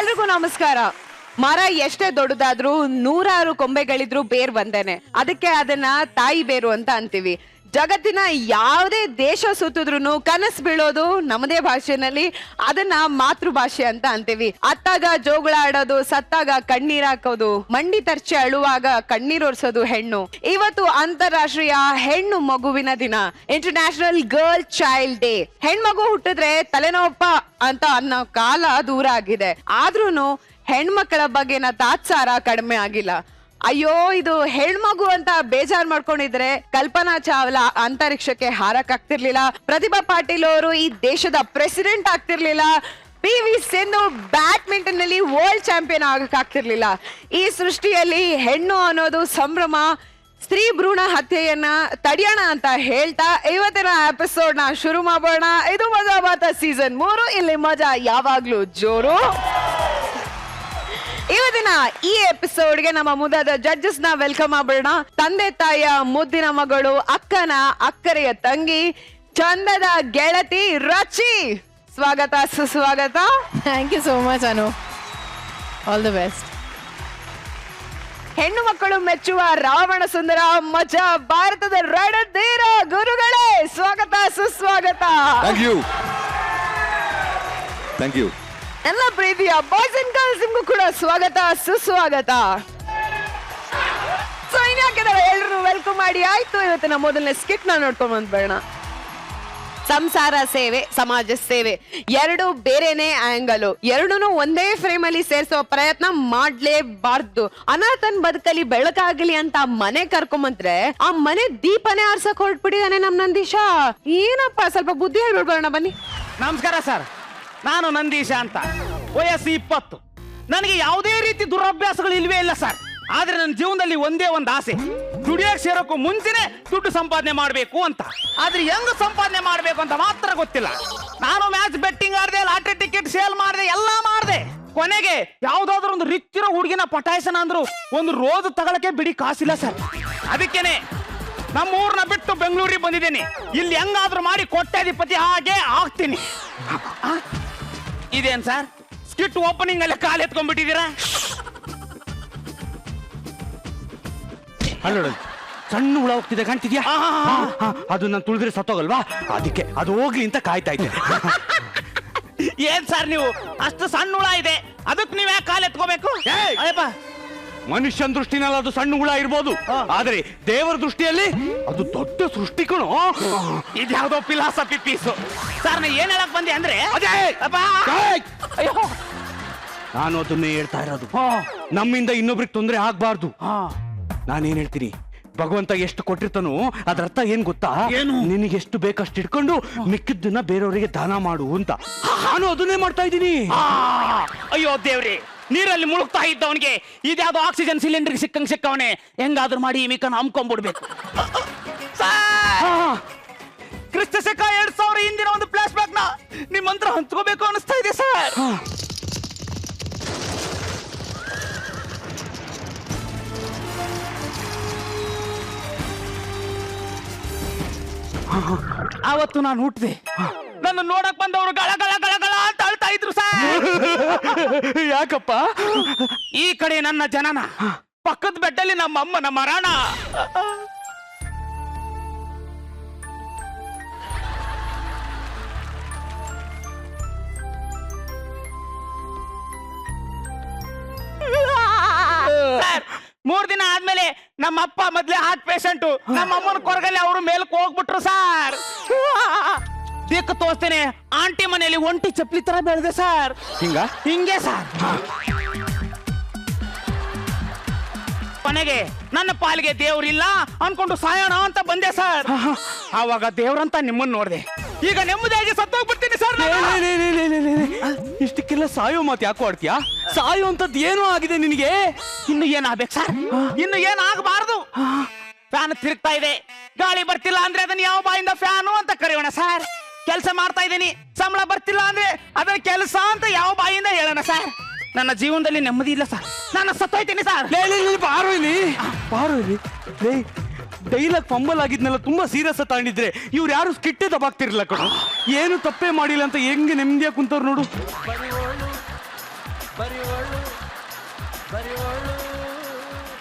ಎಲ್ರಿಗೂ ನಮಸ್ಕಾರ. ಮರ ಎಷ್ಟೇ ದೊಡ್ಡದಾದ್ರೂ ನೂರಾರು ಕೊಂಬೆಗಳಿದ್ರು ಬೇರ್ ಬಂದೇನೆ. ಅದಕ್ಕೆ ಅದನ್ನ ತಾಯಿ ಬೇರು ಅಂತ ಅಂತೀವಿ. ಜಗತ್ತಿನ ಯಾವುದೇ ದೇಶ ಸುತ್ತಿದ್ರು ಕನಸು ಬೀಳೋದು ನಮ್ಮದೇ ಭಾಷೆನಲ್ಲಿ, ಅದನ್ನ ಮಾತೃಭಾಷೆ ಅಂತ ಅಂತೀವಿ. ಅತ್ತಾಗ ಜೋಗುಳ ಆಡೋದು, ಸತ್ತಾಗ ಕಣ್ಣೀರ್ ಹಾಕೋದು, ಮಂಡಿ ತರ್ಚಿ ಅಳುವಾಗ ಕಣ್ಣೀರ್ ಒರ್ಸೋದು ಹೆಣ್ಣು. ಇವತ್ತು ಅಂತಾರಾಷ್ಟ್ರೀಯ ಹೆಣ್ಣು ಮಗುವಿನ ದಿನ, ಇಂಟರ್ನ್ಯಾಷನಲ್ ಗರ್ಲ್ ಚೈಲ್ಡ್ ಡೇ. ಹೆಣ್ಮಗು ಹುಟ್ಟಿದ್ರೆ ತಲೆನೋವಪ್ಪ ಅಂತ ಅನ್ನೋ ಕಾಲ ದೂರ ಆಗಿದೆ. ಆದ್ರೂನು ಹೆಣ್ಮಕ್ಳ ಬಗ್ಗೆನ ತಾತ್ಸಾರ ಕಡಿಮೆ ಆಗಿಲ್ಲ. ಅಯ್ಯೋ ಇದು ಹೆಣ್ಮಗು ಅಂತ ಬೇಜಾರ್ ಮಾಡ್ಕೊಂಡಿದ್ರೆ ಕಲ್ಪನಾ ಚಾವ್ಲಾ ಅಂತರಿಕ್ಷಕ್ಕೆ ಹಾರಕ್ಕಾಗ್ತಿರ್ಲಿಲ್ಲ, ಪ್ರತಿಭಾ ಪಾಟೀಲ್ ಅವರು ಈ ದೇಶದ ಪ್ರೆಸಿಡೆಂಟ್ ಆಗ್ತಿರ್ಲಿಲ್ಲ, PV ಸಿಂಧು ಬ್ಯಾಡ್ಮಿಂಟನ್ ನಲ್ಲಿ ವರ್ಲ್ಡ್ ಚಾಂಪಿಯನ್ ಆಗಕ್ಕಾಗ್ತಿರ್ಲಿಲ್ಲ. ಈ ಸೃಷ್ಟಿಯಲ್ಲಿ ಹೆಣ್ಣು ಅನ್ನೋದು ಸಂಭ್ರಮ. ಸ್ತ್ರೀ ಭ್ರೂಣ ಹತ್ಯೆಯನ್ನ ತಡೆಯೋಣ ಅಂತ ಹೇಳ್ತಾ ಇವತ್ತಿನ ಎಪಿಸೋಡ್ ನ ಶುರು ಮಾಡೋಣ. ಇದು ಮಜಾ ಬಾತ ಸೀಸನ್ 3. ಇಲ್ಲಿ ಮಜಾ ಯಾವಾಗ್ಲೂ ಜೋರು. ಇವತ್ತಿನ ಈ ಎಪಿಸೋಡ್ಗೆ ನಮ್ಮ ಮುದ್ದಾದ ಜಡ್ಜಸ್ ನ ವೆಲ್ಕಮ್ ಮಾಡೋಣ. ತಂದೆ ತಾಯಿಯ ಮುದ್ದಿನ ಮಗಳು, ಅಕ್ಕನ ಅಕ್ಕರೆಯ ತಂಗಿ, ಚಂದದ ಗೆಳತಿ ರಚಿ. ಸ್ವಾಗತ, ಸುಸ್ವಾಗತ. Thank you so much Anu. All the best. ಹೆಣ್ಣು ಮಕ್ಕಳು ಮೆಚ್ಚುವ ರಾವಣ ಸುಂದರ ಮಜಾ ಭಾರತದ ರಣಧೀರ ಗುರುಗಳೇ, ಸ್ವಾಗತ, ಸುಸ್ವಾಗತ. Thank you. ಎಲ್ಲ ಪ್ರೀತಿಯ ಬಾಯ್ಸ್ ಅಂಡ್ ಗರ್ಲ್ಸ್ ನಿಮ್ಗೂ ಕೂಡ ಸ್ವಾಗತ, ಸುಸ್ವಾಗತ. ಸೊ ಇನ್ಯಾಕಿದಾರೆ ಎಲ್ರು ವೆಲ್ಕಮ್ ಮಾಡಿ ಆಯ್ತು. ಇವತ್ತಿನ ಮೊದಲನೇ ಸ್ಕಿಟ್ ನ ನೋಡ್ಕೊಂಡ್ ಬಂದ್ಬೇಡ. ಸಂಸಾರ ಸೇವೆ, ಸಮಾಜ ಸೇವೆ ಎರಡು ಬೇರೆನೆ ಆಂಗಲ್. ಎರಡೂನು ಒಂದೇ ಫ್ರೇಮ್ ಅಲ್ಲಿ ಸೇರಿಸೋ ಪ್ರಯತ್ನ ಮಾಡ್ಲೇಬಾರ್ದು. ಅನಾಥನ್ ಬದುಕಲಿ ಬೆಳಕಾಗಲಿ ಅಂತ ಮನೆ ಕರ್ಕೊಂಬಂದ್ರೆ ಆ ಮನೆ ದೀಪನೇ ಆರ್ಸಕ್ ಹೊರಟ್ಬಿಟ್ಟಿದಾನೆ ನಮ್ ನಂದೀಶ. ಏನಪ್ಪ ಸ್ವಲ್ಪ ಬುದ್ಧಿ ಹೇಳ್ಬಿಡ್ಬೋಣ ಬನ್ನಿ. ನಮಸ್ಕಾರ ಸರ್, ನಾನು ನಂದೀಶ ಅಂತ. ವಯಸ್ಸು 20. ನನಗೆ ಯಾವುದೇ ರೀತಿ ದುರಭ್ಯಾಸಗಳು ಇಲ್ವೇ ಇಲ್ಲ ಸರ್. ಆದ್ರೆ ನನ್ನ ಜೀವನದಲ್ಲಿ ಒಂದೇ ಒಂದು ಆಸೆ, ದುಡಿಯೋಕೆ ಸೇರೋಕ್ಕೂ ಮುಂಚೆನೆ ದುಡ್ಡು ಸಂಪಾದನೆ ಮಾಡಬೇಕು ಅಂತ. ಆದ್ರೆ ಹೆಂಗ್ ಸಂಪಾದನೆ ಮಾಡಬೇಕು ಅಂತ ಮಾತ್ರ ಗೊತ್ತಿಲ್ಲ. ನಾನು ಮ್ಯಾಚ್ ಬೆಟ್ಟಿಂಗ್ ಆಡಿದೆ, ಲಾಟ್ರಿ ಟಿಕೆಟ್ ಸೇಲ್ ಮಾಡಿದೆ, ಎಲ್ಲ ಮಾಡಿದೆ. ಕೊನೆಗೆ ಯಾವ್ದಾದ್ರು ಒಂದು ರಿಚ್ ಇರೋ ಹುಡುಗಿನ ಪಟಾಯಿಸನ ಅಂದ್ರು ಒಂದು ರೋಜ್ ತಗೊಳಕ್ಕೆ ಬಿಡಿ ಕಾಸಿಲ್ಲ ಸರ್. ಅದಕ್ಕೇನೆ ನಮ್ಮ ಊರ್ನ ಬಿಟ್ಟು ಬೆಂಗಳೂರಿಗೆ ಬಂದಿದ್ದೇನೆ. ಇಲ್ಲಿ ಹೆಂಗಾದ್ರೂ ಮಾಡಿ ಕೋಟ್ಯಾಧಿಪತಿ ಹಾಗೆ ಆಗ್ತೀನಿ. ಇದೇನ್ ಸರ್ ಸ್ಕಿಟ್ ಓಪನಿಂಗ್ ಅಲ್ಲೇ ಕಾಲ್ ಎತ್ಕೊಂಡ್ಬಿಟ್ಟಿದ್ದೀರಾ? ಅಲ್ಲ ಸಣ್ಣ ಹುಳ ಹೋಗ್ತಿದೆ ಕಾಣ್ತಿದ್ಯಾ? ಅದು ನಾನು ತುಳಿದ್ರೆ ಸತ್ತೋಗಲ್ವಾ, ಅದಕ್ಕೆ ಅದು ಹೋಗ್ಲಿ ಅಂತ ಕಾಯ್ತಾ ಇದ್ದೆ. ಏನ್ ಸರ್ ನೀವು ಅಷ್ಟು ಸಣ್ಣ ಹುಳ ಇದೆ, ಅದಕ್ಕೆ ನೀವ್ ಯಾಕೆ ಕಾಲ್ ಎತ್ಕೋಬೇಕು? ಮನುಷ್ಯನ ದೃಷ್ಟಿನಲ್ಲಿ ಅದು ಸಣ್ಣ ಹುಳ ಇರ್ಬೋದು, ಆದ್ರೆ ದೇವರ ದೃಷ್ಟಿಯಲ್ಲಿ ಅದು ದೊಡ್ಡ ಸೃಷ್ಟಿ ಕಣೋ. ಇದ್ಯಾವುದೋ ಫಿಲಾಸಫಿ ಪೀಸು ಸರ್. ನಾ ಏನ್ ಹೇಳಕ್ ಬಂದೆ ಅಂದ್ರೆ ಅಯ್ಯೋ, ನಾನು ಅದನ್ನೇ ಹೇಳ್ತಾ ಇರೋದು. ನಮ್ಮಿಂದ ಇನ್ನೊಬ್ರಿಗೆ ತೊಂದರೆ ಆಗ್ಬಾರ್ದು. ನಾನೇನ್ ಹೇಳ್ತೀನಿ, ಭಗವಂತ ಎಷ್ಟು ಕೊಟ್ಟಿರ್ತಾನೋ ಅದ್ರ ಅರ್ಥ ಏನ್ ಗೊತ್ತಾ? ನಿನಗೆ ಎಷ್ಟು ಬೇಕಷ್ಟು ಇಟ್ಕೊಂಡು ಮಿಕ್ಕಿದ್ದನ್ನ ಬೇರೆಯವರಿಗೆ ದಾನ ಮಾಡು ಅಂತ. ನಾನು ಅದನ್ನೇ ಮಾಡ್ತಾ ಇದ್ದೀನಿ. ಅಯ್ಯೋ ದೇವ್ರಿ, ನೀರಲ್ಲಿ ಮುಳುಗ್ತಾ ಇದ್ದವನಿಗೆ ಇದ್ಯಾವುದೋ ಆಕ್ಸಿಜನ್ ಸಿಲಿಂಡರ್ ಸಿಕ್ಕವನೆ ಹೆಂಗಾದ್ರೂ ಮಾಡಿ ಈ ಮಿಕ್ಕನ ಹಮ್ಕೊಂಡ್ಬಿಡ್ಬೇಕು. ಕ್ರಿಸ್ತ ಶಕ 2000 ಹಿಂದಿನ ಒಂದು ಫ್ಲಾಶ್ ಬ್ಯಾಕ್ ನ ನಿಮ್ಮ ಹತ್ರ ಹಂಚ್ಕೋಬೇಕು ಅನಿಸ್ತಾ ಇದೆ ಸರ್. ಆವತ್ತು ನಾನು ಹುಟ್ಟಿದೆ, ನನ್ನ ನೋಡಕ್ ಬಂದವರು ಗಳ ಗಳ ಗಳ ಗಳ ಅಂತ ಅಳ್ತಾ ಇದ್ರು ಸರ್. ಯಾಕಪ್ಪ? ಈ ಕಡೆ ನನ್ನ ಜನನ, ಪಕ್ಕದ ಬೆಡ್ಡಲ್ಲಿ ನಮ್ಮ ಅಮ್ಮನ ಮರಣ. ಸರ್ 3 ದಿನ ಆದ್ಮೇಲೆ ನಮ್ಮ ಅಪ್ಪ ಮೊದ್ಲೇ ಹಾರ್ಟ್ ಪೇಷಂಟು, ನಮ್ಮ ಅಮ್ಮನ ಕೊರಗಲ್ಲಿ ಅವರು ಮೇಲಕ್ಕೆ ಹೋಗ್ಬಿಟ್ರು ಸರ್. ದಿಕ್ಕು ತೋರಿಸ್ತೇನೆ, ಆಂಟಿ ಮನೆಯಲ್ಲಿ ಒಂಟಿ ಚಪ್ಪಲಿ ತರ ಬೆಳೆದೆ ಸರ್. ಹಿಂಗೆ ಸರ್. ಕೊನೆಗೆ ನನ್ನ ಪಾಲಿಗೆ ದೇವ್ರಿಲ್ಲ ಅನ್ಕೊಂಡು ಸಾಯೋಣ ಅಂತ ಬಂದೆ ಸರ್. ಆವಾಗ ದೇವ್ರಂತ ನಿಮ್ಮನ್ನ ನೋಡ್ದೆ. ಈಗ ನೆಮ್ಮದಿಯಾಗಿ ಸತ್ತೋಗ್ಬಿಡ್ತೀನಿ ಸರ್. ಇಷ್ಟಕ್ಕೆಲ್ಲ ಸಾಯೋ ಮಾತು ಯಾಕೋ ಆಡ್ತೀಯಾ? ಸಾಯೋ ಅಂತದ್ ಏನೋ ಆಗಿದೆ ನಿನಗೆ. ಇನ್ನು ಏನಾಗ್ಬೇಕು ಸರ್? ಇನ್ನು ಏನಾಗಬಾರ್ದು. ಫ್ಯಾನ್ ತಿರುಗ್ತಾ ಇದೆ, ಗಾಳಿ ಬರ್ತಿಲ್ಲ ಅಂದ್ರೆ ಅದನ್ನ ಯಾವ ಬಾಯಿಂದ ಫ್ಯಾನು ಅಂತ ಕರೆಯೋಣ ಸರ್. ಕೆಲಸ ಮಾಡ್ತಾ ಇದ್ದೀನಿ, ಸಂಬಳ ಬರ್ತಿಲ್ಲ ಅಂದ್ರೆ ಅದನ್ನ ಕೆಲಸ ಅಂತ ಯಾವ ಬಾಯಿಂದ ಹೇಳೋಣ ಸರ್. ನನ್ನ ಜೀವನದಲ್ಲಿ ನೆಮ್ಮದಿ ಇಲ್ಲ ಸರ್, ನಾನು ಸತ್ತೋಯ್ತೀನಿ ಸರ್. ಬಾರೋ ಇಲ್ಲಿ ಡೈಲಾಗ್ ಫಂಬಲ್ ಆಗಿದ್ನೆಲ್ಲ ತುಂಬಾ ಸೀರಿಯಸ್ ತಗೊಂಡಿದ್ರೆ ಇವ್ರು ಯಾರು ಸ್ಕಿಟ್ಟೆ ದಬಾಗ್ತಿರ್ಲಿಲ್ಲ ಕಣೋ. ಏನು ತಪ್ಪೇ ಮಾಡಿಲ್ಲ ಅಂತ ಹೆಂಗೆ ನೆಮ್ಮದಿಯಾಗಿ ಕುಂತವ್ರು ನೋಡು.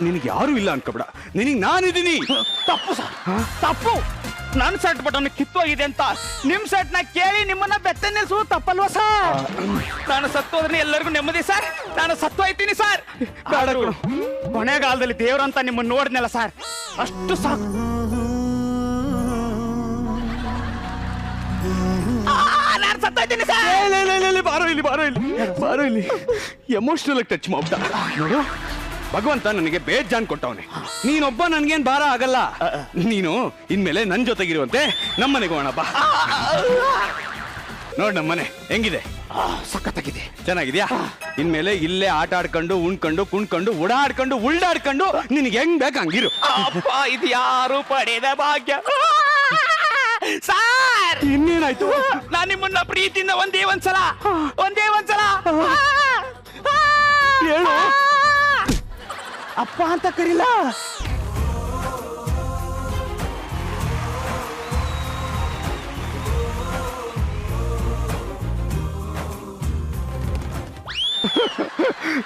ನಿನಗೆ ಯಾರು ಇಲ್ಲ ಅನ್ಕೋಬೇಡ, ನಿನಗೆ ನಾನಿದ್ದೀನಿ. ತಪ್ಪು ಸರ್, ತಪ್ಪು. ನನ್ನ ಸೆಟ್ ಬಟನ್ ಕಿತ್ತೋಗಿದೆ ಅಂತ ನಿಮ್ ಸೆಟ್ ನ ಕೇಳಿ ನಿಮ್ಮನ್ನ ಬೆತ್ತ ನಿಲ್ಸುವುದು ತಪ್ಪಲ್ವಾ ಸರ್? ನಾನು ಸತ್ತೋದ್ರೆ ಎಲ್ಲರಿಗೂ ನೆಮ್ಮದಿ ಸರ್. ನಾನು ಸತ್ತೋಯ್ತೀನಿ ಸರ್. ಕೊನೆಗಾಲದಲ್ಲಿ ದೇವ್ರಂತ ನಿಮ್ಮನ್ನ ನೋಡಿದ್ನಲ್ಲ ಸರ್, ಅಷ್ಟು ಸಾಕು. ನಾನು ಸತ್ತೋಯ್ತೀನಿ ಸರ್. ಬಾರೋ ಇಲ್ಲಿ ಎಮೋಷನಲ್ ಆಗಿ ಟಚ್ ಮಾಡ್ಬಿಟ್ಟ ನೋಡು. ಭಗವಂತ ನನಗೆ ಬೇಜಾನ್ ಕೊಟ್ಟವನೆ, ನೀನೊಬ್ಬ ನನ್ಗೇನ್ ಭಾರ ಆಗಲ್ಲ. ನೀನು ಇನ್ಮೇಲೆ ನನ್ ಜೊತೆಗಿರುವಂತೆ ನಮ್ಮನೆಗೆ ಹೋಗೋಣ ಬಾ. ನೋಡ್ ನಮ್ಮನೆ ಹೆಂಗಿದೆ? ಸಖತ್ತಾಗಿದೆ. ಚೆನ್ನಾಗಿದ್ಯಾ? ಇನ್ಮೇಲೆ ಇಲ್ಲೇ ಆಟ ಆಡ್ಕೊಂಡು ಉಣ್ಕೊಂಡು ಕುಣ್ಕೊಂಡು ಓಡಾಡ್ಕೊಂಡು ಉಳ್ಳಾಡ್ಕೊಂಡು ನಿನಗೆ ಹೆಂಗ್ ಬೇಕು ಹಂಗಿರು. ಅಪ್ಪ, ಇದು ಯಾರು ಪಡೆದ ಭಾಗ್ಯ ಸಾರ್. ಇನ್ನೇನಾಯ್ತು? ನಾನು ನಿಮ್ಮನ್ನ ಪ್ರೀತಿಯಿಂದ ಒಂದೇ ಒಂದ್ಸಲ ಹೇಳು. ಅಪ್ಪ ಅಂತ ಕರಿಲ್ಲ.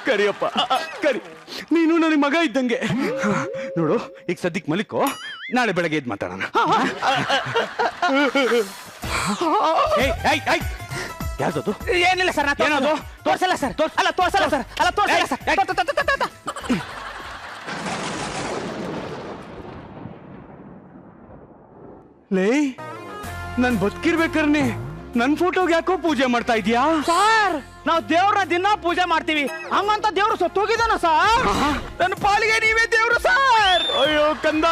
ಕರಿಯಪ್ಪ, ಕರಿ. ನೀನು ನನಗೆ ಮಗ ಇದ್ದಂಗೆ ನೋಡು. ಈಗ ಸದ್ಯಕ್ಕೆ ಮಲಿಕೋ, ನಾಳೆ ಬೆಳಗ್ಗೆ ಎದ್ದು ಮಾತಾಡೋಣ. ಯಾವ್ದದು? ಏನಿಲ್ಲ ಸರ್. ಏನದು? ತೋರ್ಸಲ್ಲ ಸರ್. ತೋರ್ಸಲ್ಲ ಸರ್. ಲೇ, ನನ್ ಬದುಕಿರ್ಬೇಕಾರ್ನೆ ನನ್ ಫೋಟೋಗೆ ಯಾಕೋ ಪೂಜೆ ಮಾಡ್ತಾ ಇದೀಯಾ? ಸರ್, ನಾವು ದೇವ್ರನ್ನ ದಿನ ಪೂಜೆ ಮಾಡ್ತೀವಿ, ಹಂಗಂತ ದೇವ್ರು ಸತ್ತೋಗಿದಾನ ಸರ್? ನನ್ನ ಪಾಲಿಗೆ ನೀವೇ ದೇವ್ರು ಸರ್. ಅಯ್ಯೋ ಕಂದ,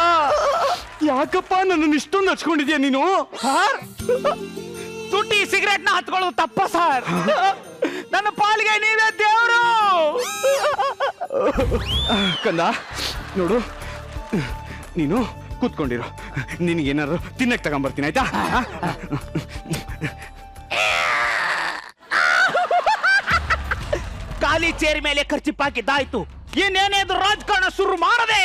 ಯಾಕಪ್ಪ ನನ್ನನ್ನು ಇಷ್ಟೊಂದು ಹಚ್ಕೊಂಡಿದ್ಯಾ ನೀನು? ಸರ್, ತುಟಿ ಸಿಗರೇಟ್ ನ ಹತ್ಕೊಳ್ಳೋದು ತಪ್ಪ ಸರ್? ನನ್ನ ಪಾಲಿಗೆ ನೀವೇ ದೇವ್ರು. ಕಂದ ನೋಡು, ನೀನು ಕೂತ್ಕೊಂಡಿರು. ನಿನಗೇನಾದ್ರು ತಿನ್ನಕ್ ತಗೊಂಡ್ಬರ್ತೀನಿ, ಆಯ್ತಾ? ಖಾಲಿ ಚೇರ್ ಮೇಲೆ ಖರ್ಚಿಪ್ಪಾಕಿದ್ದಾಯ್ತು. ಇನ್ನೇನೇದು ರಾಜಕಾರಣ ಶುರು ಮಾಡದೆ.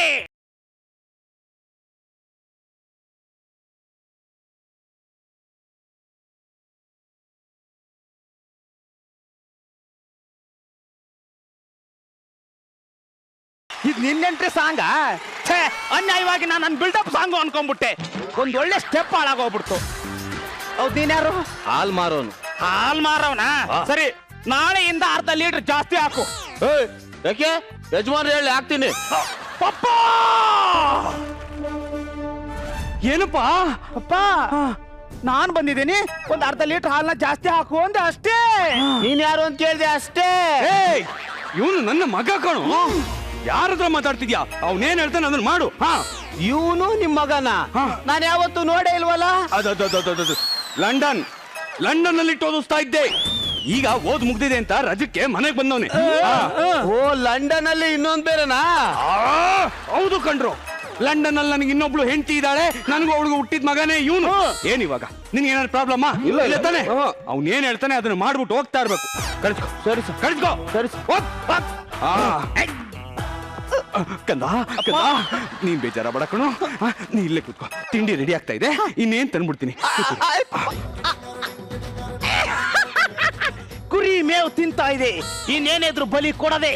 ಇದು ನಿನ್ನೆಂಟ್ರಿ ಸಾಂಗ? ಛೇ, ಅನ್ಯಾಯವಾಗಿ ನಾನು ನನ್ನ ಬಿಲ್ಡಪ್ ಸಾಂಗು ಅನ್ಕೊಂಡ್ಬಿಟ್ಟೆ. ಒಂದ್ ಒಳ್ಳೆ ಸ್ಟೆಪ್ ಹಾಳಾಗೋಗ್ಬಿಡ್ತು. ಹೌದು, ನೀನ್ಯಾರು? ಹಾಲ್ ಮಾರೋನು. ಹಾಲ್ ಮಾರವನ? ಸರಿ, ನಾಳೆಯಿಂದ ಅರ್ಧ ಲೀಟರ್ ಜಾಸ್ತಿ ಹಾಕು. ಯಾಕೆ? ಯಜಮಾನ್ ಹೇಳಿ ಹಾಕ್ತೀನಿ. ಪಪ್ಪ, ಏನಪ್ಪ? ಅಪ್ಪ, ನಾನ್ ಬಂದಿದ್ದೀನಿ, ಒಂದ್ ಅರ್ಧ ಲೀಟರ್ ಹಾಲ್ನ ಜಾಸ್ತಿ ಹಾಕು ಅಂದೆ ಅಷ್ಟೇ. ನೀನ್ ಯಾರು ಅಂತ ಕೇಳಿದೆ ಅಷ್ಟೇ. ಇವನು ನನ್ನ ಮಗ ಕಣು. ಯಾರತ್ರ ಮಾತಾಡ್ತಿದ್ಯಾ? ಅವನೇನ್ ಹೇಳ್ತಾನೆ ಅದನ್ನ ಮಾಡು. ಇವನು ನಿಮ್ ಮಗನ? ನಾನು ಯಾವತ್ತು ನೋಡೇ ಇಲ್ವಲ್ಲ. ಲಂಡನ್ ನಲ್ಲಿ ಓದಿಸ್ತಾ ಇದ್ದೆ. ಈಗ ಓದ್ ಮುಗ್ದಿದೆ ಅಂತ ರಜಕ್ಕೆ ಮನೆಗೆ ಬಂದವನೆ. ಓ, ಲಂಡನ್ ಅಲ್ಲಿ ಇನ್ನೊಂದ್ ಬೇರೆನಾ? ಹೌದು ಕಣ್ರು, ಲಂಡನ್ ಅಲ್ಲಿ ನನಗೆ ಇನ್ನೊಬ್ಳು ಹೆಂಡತಿ ಇದ್ದಾಳೆ. ನನಗೂ ಅವಳಿಗೆ ಹುಟ್ಟಿದ ಮಗನೇ ಇವನು. ಏನ್ ಇವಾಗ ನಿನ್ಗೆ ಏನಾದ್ರು ಪ್ರಾಬ್ಲಮ್? ಇಲ್ಲ ತಾನೆ? ಅವ್ನ ಏನ್ ಹೇಳ್ತಾನೆ ಅದನ್ನ ಮಾಡ್ಬಿಟ್ಟು ಹೋಗ್ತಾ ಇರ್ಬೇಕು. ಕಳಿಸ್ಕೊ. ಸರಿ ಸರ್, ಕಳಿಸ್ಕೊ. ಸರಿ ಕಂದ, ನೀನ್ ಬೇಜಾರ ಬಡ ಕಣು. ನೀ ಇಲ್ಲೇ ಕೂತ್ಕೋ, ತಿಂಡಿ ರೆಡಿ ಆಗ್ತಾ ಇದೆ, ಇನ್ನೇನ್ ತಂದ್ಬಿಡ್ತೀನಿ. ಕುರಿ ಮೇವು ತಿಂತಾ ಇದೆ, ಇನ್ನೇನೇದ್ರು ಬಲಿ ಕೊಡದೆ.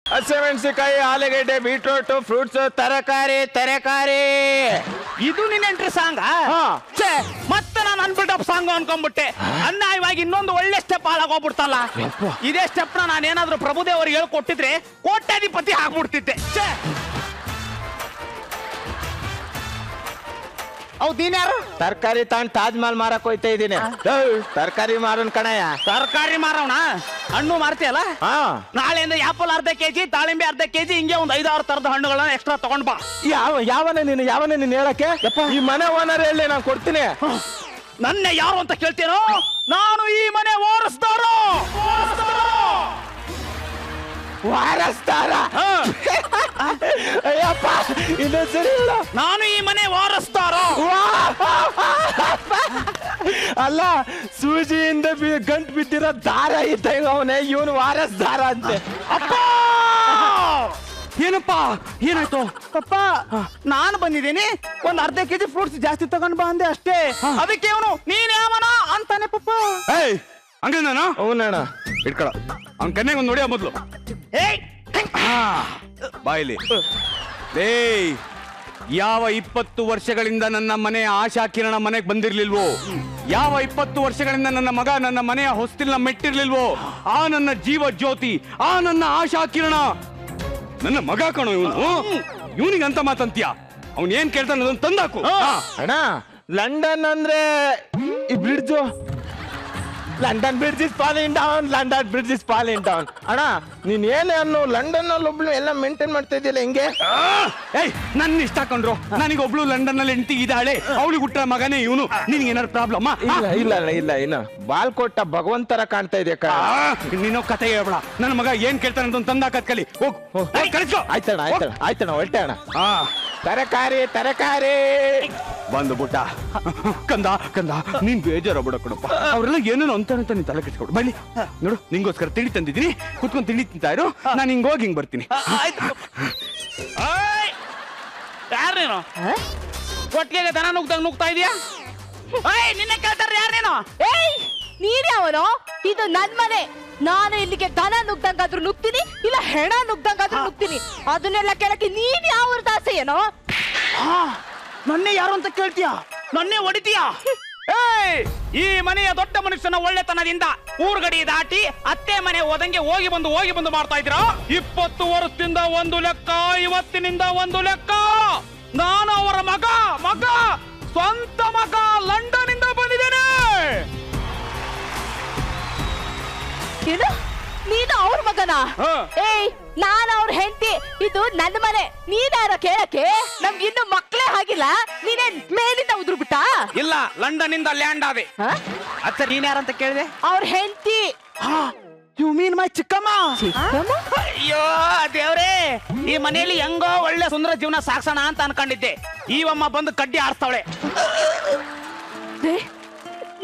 ಹಸಿಮೆಣಸಿನಕಾಯಿ, ಆಲೂಗಡ್ಡೆ, ಬೀಟ್ರೂಟ್, ಫ್ರೂಟ್ಸ್, ತರಕಾರಿ. ಇದು ನಿನ್ನ ಎಂಟ್ರಿ ಸಾಂಗ? ಮತ್ತೆ ನಾನು ಅನ್ಬಿಲ್ಡಪ್ ಸಾಂಗ್ ಅನ್ಕೊಂಡ್ಬಿಟ್ಟೆ. ಅನ್ಯಾಯವಾಗಿ ಇನ್ನೊಂದು ಒಳ್ಳೆ ಸ್ಟೆಪ್ ಹಾಳಾಗೋಗ್ಬಿಡ್ತಲ್ಲ. ಇದೇ ಸ್ಟೆಪ್ ನಾನು ಏನಾದ್ರು ಪ್ರಭುದೇವರಿಗೆ ಹೇಳ್ಕೊಟ್ಟಿದ್ರೆ ಕೋಟ್ಯಾಧಿಪತಿ ಆಗ್ಬಿಡ್ತಿದ್ದೆ. ಹೌದು, ನೀನ್ಯಾರು? ತರಕಾರಿ ತಗೊಂಡ್ ತಾಜ್ ಮಹಲ್ ಮಾರಕ್ ಹೋಯ್ತಾ ಇದ್ದೀನಿ. ತರಕಾರಿ ಮಾರೋನ್ ಕಣಯ್ಯ. ತರಕಾರಿ ಮಾರವನ? ಹಣ್ಣು ಮಾರ್ತಿಯಲ್ಲ? ನಾಳೆಯಿಂದ ಆಪಲ್ ಅರ್ಧ ಕೆಜಿ, ದಾಳಿಂಬೆ ಅರ್ಧ ಕೆಜಿ, ಹಿಂಗೆ ಒಂದು 5-6 ತರದ ಹಣ್ಣುಗಳನ್ನ ಎಕ್ಸ್ಟ್ರಾ ತಗೊಂಡ್ ಬಾ. ಯಾವನೇ ನೀನು ಹೇಳಕ್ಕೆ? ಈ ಮನೆ ಓನರ್ ಹೇಳಿ ನಾನು ಕೊಡ್ತೀನಿ. ನನ್ನ ಯಾರು ಅಂತ ಕೇಳ್ತೀನೋ? ನಾನು ಈ ಮನೆ ವಾರಸ್ದಾರ. ಅಯ್ಯಪ್ಪ, ಇದು ಸರಿ ಇಲ್ಲ. ನಾನು ಈ ಮನೆ ವಾರಸ್ದಾರ. ಅಲ್ಲ, ಸೂಜಿಯಿಂದ ಗಂಟು ಬಿದ್ದಿರೋ ದಾರ ಇದ್ದಂಗ ಅವನೇ ಇವನು ವಾರಸ್ ದಾರ ಅಂತೆ. ಅಪ್ಪ, ಏನಪ್ಪ ಏನಾಯ್ತು? ಪಪ್ಪ ನಾನು ಬಂದಿದ್ದೀನಿ ಒಂದ್ ಅರ್ಧ ಕೆಜಿ ಫ್ರೂಟ್ಸ್ ಜಾಸ್ತಿ ತಗೊಂಡ್ ಬಾ ಅಂದೆ ಅಷ್ಟೇ. ಅದಕ್ಕೆ ಅವನು ನೀನ್ ಯಾವನ ಅಂತಾನೆ ಪಪ್ಪ. ಏಯ್ ಹಂಗ ನಾನು ಅವನಣ್ಣ ಇಟ್ಕೊಳ ಅವ್ನ ಕನ್ನೆಗೆ ಒಂದು ನೋಡಿಯ ಮೊದ್ಲು. ಏಯ್ ಬಾಯಿಲಿ. ಏಯ್ ಯಾವ 20 ವರ್ಷಗಳಿಂದ ನನ್ನ ಮನೆಯ ಆಶಾ ಕಿರಣ ಮನೆಗೆ ಬಂದಿರ್ಲಿಲ್ವೋ, ಯಾವ 20 ವರ್ಷಗಳಿಂದ ನನ್ನ ಮಗ ನನ್ನ ಮನೆಯ ಹೊಸ್ತಿಲ್ನ ಮೆಟ್ಟಿರ್ಲಿಲ್ವೋ, ಆ ನನ್ನ ಜೀವ ಜ್ಯೋತಿ, ಆ ನನ್ನ ಆಶಾ ಕಿರಣ ನನ್ನ ಮಗ ಕಣೋ ಇವನು. ಇವನಿಗೆ ಅಂತ ಮಾತಂತೀಯ? ಅವ್ನು ಏನ್ ಕೇಳ್ತಾನೆ ಅದನ್ನ ತಂದಾಕು. ಅಣ್ಣ ಲಂಡನ್ ಅಂದ್ರೆ ಈ bridge, London bridge is falling down, London bridge is falling down. ಅಣ್ಣ ನೀನ್ ಏನೇ ಅನ್ನು ಲಂಡನ್ ಅಲ್ಲಿ ಒಬ್ಳು ಎಲ್ಲ ಮೇಂಟೈನ್ ಮಾಡ್ತಾ ಇದೆಯಲ್ಲ ಹೆಂಗೆ? ಏಯ್ ನನ್ನ ಇಷ್ಟ ಕಂಡ್ರು. ನನಗೆ ಒಬ್ಳು ಲಂಡನ್ ನಲ್ಲಿ ಹೆಂಡತಿ ಇದ್ದಾಳೆ, ಅವಳಿಗೆ ಹುಟ್ಟ ಮಗನೇ ಇವನು. ನಿನ್ಗೆ ಏನಾದ್ರು ಪ್ರಾಬ್ಲಮ್? ಇಲ್ಲ ಇಲ್ಲ ಇಲ್ಲ ಇಲ್ಲ ಬಾಲ್ ಕೊಟ್ಟ ಭಗವಂತರ ಕಾಣ್ತಾ ಇದೆ. ನೀನು ಕತೆ ಹೇಳ್ಬೇಡ. ನನ್ನ ಮಗ ಏನ್ ಕೇಳ್ತಾನೆ ಅಂತ ತಂದಾಕತ್ ಕಲಿ. ಹೋಗು ಕಳಿಸ್ಕೋ. ಆಯ್ತಣ್ಣ ಆಯ್ತಣ್ಣ ಆಯ್ತಣ್ಣ ಹೊರಟೆ ಅಣ್ಣ. ತರಕಾರಿ ತರಕಾರಿ ಬಂದು ಬುಟ್ಟ. ಕಂದ ಕಂದ ನೀನ್ ಬೇಜಾರ ಬಿಡ ಕಣಪ್ಪ. ಅವರೆಲ್ಲ ಏನೇನು ಅಂತ ನೀನ್ ತಲೆ ಕೆಡ್ಸ್ಕೊಡು. ಬನ್ನಿ ನೋಡು, ನಿಂಗೋಸ್ಕರ ತಿಂಡಿ ತಂದಿದ್ದೀನಿ, ಕುತ್ಕೊಂಡು ತಿಂಡಿ ತಿಂತಾ ಇರು. ನಾನು ಹಿಂಗ್ ಹೋಗಿ ಹಿಂಗ್ ಬರ್ತೀನಿ. ಯಾರು ನೀನು? ಕೊಟ್ಟಿಗೆ ದನ ನುಗ್ತಾ ಇದೀಯಾ? ನಿನ್ನೆ ಕೇಳ್ತಾರ ಯಾರು ನೀನು? ಏಯ್ ನೀನ್ ಯಾವನೋ? ಇದು ನನ್ ಮನೆ. ನಾನು ಇಲ್ಲಿಗೆ ದನ ನುಗ್ದಂಗಾದ್ರೂ ನುಗ್ತೀನಿ, ಇಲ್ಲ ಹೆಣ ನುಗ್ದಂಗಾದ್ರೂ ನುಗ್ತೀನಿ. ಅದನ್ನೆಲ್ಲ ಕೇಳಕ್ಕೆ ನೀನ್ ಯಾವ ದಾಸೆ ಏನೋ? ನನ್ನೇ ಯಾರು ಅಂತ ಕೇಳ್ತೀಯಾ? ನನ್ನೇ ಹೊಡಿತೀಯಾ? ಏಯ್ ಈ ಮನೆಯ ದೊಡ್ಡ ಮನುಷ್ಯನ ಒಳ್ಳೆತನದಿಂದ ಊರ್ಗಡಿ ದಾಟಿ ಅತ್ತೆ ಮನೆ ಹೋದಂಗೆ ಹೋಗಿ ಬಂದು ಮಾಡ್ತಾ ಇದ್ದೀರಾ? 20 ವರ್ಷದಿಂದ ಒಂದು ಲೆಕ್ಕ, ಇವತ್ತಿನಿಂದ ಒಂದು ಲೆಕ್ಕ. ನಾನು ಅವರ ಮಗ ಸ್ವಂತ ಮಗ ಲಂಡನ್ ಇಂದ ಬಂದಿದ್ದೇನೆ. ಏನು? ನೀನು ಅವ್ರ ಮಗನ? ಹಾ. ಏಯ್ ನಾನು ಅವ್ರ ಹೆಂಡತಿ. ಇದು ನನ್ನ ಮನೆ. ನೀನ್ಯಾರ ಕೇಳಕ್ಕೆ? ನಮ್ಗಿನ್ನು ಮಕ್ಳೇ ಆಗಿಲ್ಲ, ನೀನೇ ಮೇಲಿಂದ ಉದ್ರು ಬಿಟ್ಟ? ಇಲ್ಲ, ಲಂಡನ್ ಇಂದ ಲ್ಯಾಂಡ್ ಆದೆ. ಅತ್ತ ನೀನ್ ಯಾರಂತ ಕೇಳಿದೆ? ಅವ್ರ ಹೆಂಡತಿ. ಯು ಮೀನ್ ಮೈ ಚಿಕ್ಕಮ್ಮ? ಅಯ್ಯೋ ದೇವ್ರೇ, ಈ ಮನೆಯಲ್ಲಿ ಹೆಂಗೋ ಒಳ್ಳೆ ಸುಂದರ ಜೀವನ ಸಾಕ್ಸೋಣ ಅಂತ ಅನ್ಕೊಂಡಿದ್ದೆ. ಈವಮ್ಮ ಬಂದು ಕಡ್ಡಿ ಆಡ್ತಾವಳೆ.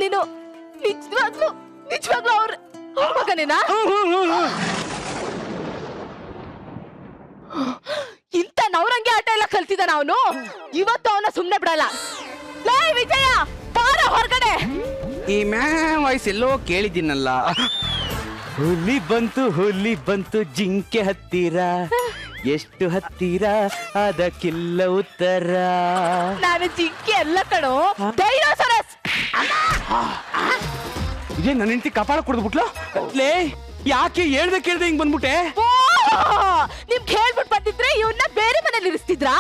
ನೀನು ನಿಜವಾಗ್ಲೂ ಅವ್ರ ಮಗನೇನಾ? ಇಂತ ನವರಂಗಿ ಆಟ ಎಲ್ಲ ಕಲ್ತಿದ್ದಾನ ಅವನು. ಇವತ್ತು ಅವನ ಸುಮ್ನೆ ಬಿಡಲ್ಲ. ಲೇ ವಿಜಯ, ಬಾರ ಹೊರಗಡೆ. ಈ ವಾಯ್ಸ್ ಎಲ್ಲೋ ಕೇಳಿದ್ದೀನಲ್ಲ. ಹುಲಿ ಬಂತು ಜಿಂಕೆ ಹತ್ತಿರ, ಎಷ್ಟು ಹತ್ತಿರ ಅದಕ್ಕಿಲ್ಲ ಉತ್ತರ. ನಾನು ಜಿಂಕೆ ಎಲ್ಲ ಕಣೋ, ಡೈನೋಸರಸ್. ಇದೇ ನನ್ನ ಹೆಂಡತಿ ಕಪಾಳ ಕುಡಿದ್ಬಿಟ್ಲು. ಲೇ ಯಾಕೆ ಹೇಳ್ದೆ ಕೇಳ್ದೆ ಹಿಂಗ್ ಬಂದ್ಬಿಟ್ಟೆ? ನಿಮ್ಗೆ ಹೇಳ್ಬಿಟ್ಟು ಬಂದಿದ್ರೆ ಇವನ್ನ ಬೇರೆ ಮನೇಲಿ ಇರಿಸ್ತಿದ್ರಾ?